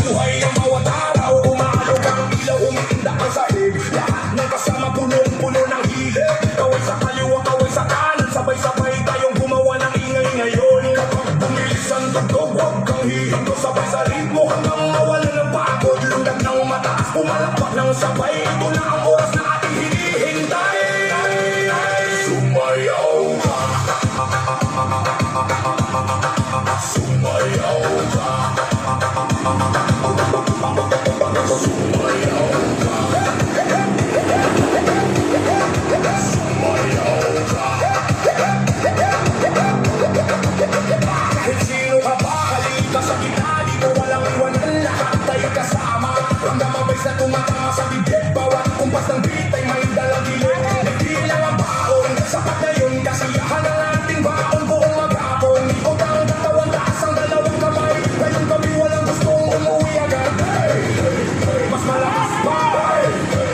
Buhay ang bawat araw, umaalog ang ilaw, umiinda ang sahig. Lahat ng kasama punong-puno ng hilig. Kaway sa kaliwa, kaway sa kanan, sabay-sabay tayong gumawa ng ingay ngayon. Kapag bumilis ang tugtog, huwag kang hihinto, sabay sa ritmo hanggang mawala ng pagod. Lundag ng mataas, pumalakpak ng sabay. Ito na ang oras na ating hinihintay. Sumayaw ka, sumayaw ka, sumayaw ka, sumayaw ka. Kahit sino ka ba, halika sa gitna, dito walang iwanan, lahat tayo kasama. Ramdam ang bass na tumatama sa bibig, bawat kumpas ng beat ay may dalang dilim. Hindi lang ang baon, sapat na yun, kasiyahan ang ating baon buong maghapon. Ikot ang katawan, taas ang dalawang kamay, ngayon kami walang gustong umuwi agad. Hey, hey, hey, mas malakas pa. Hey, hey.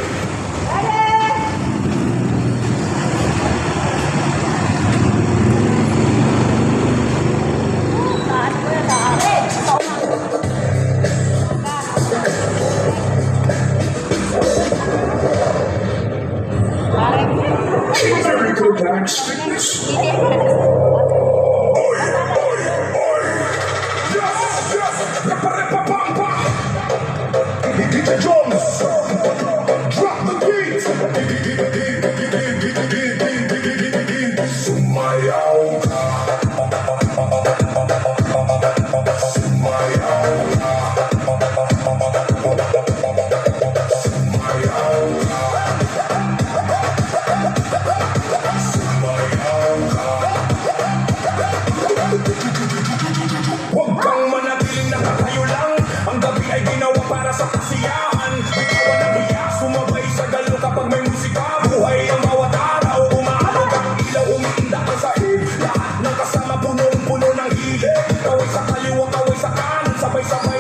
A very good match fitness. DJ Jones, drop the beat. Sumayaw ka, sumayaw ka, sumayaw ka, sumayaw ka. Huwag kang manatiling nakatayo lang. Ang gabi ay ginawa para sa kasiyahan. Bitawan ang hiya, sumabay sa galo kapag may musika. Buhay ang bawat araw, umaalog ang ilaw, umiinda ang sahig. Lahat ng kasama punong-puno ng hilig. Kaway sa kaliwa, kaway sa kanan, sabay-sabay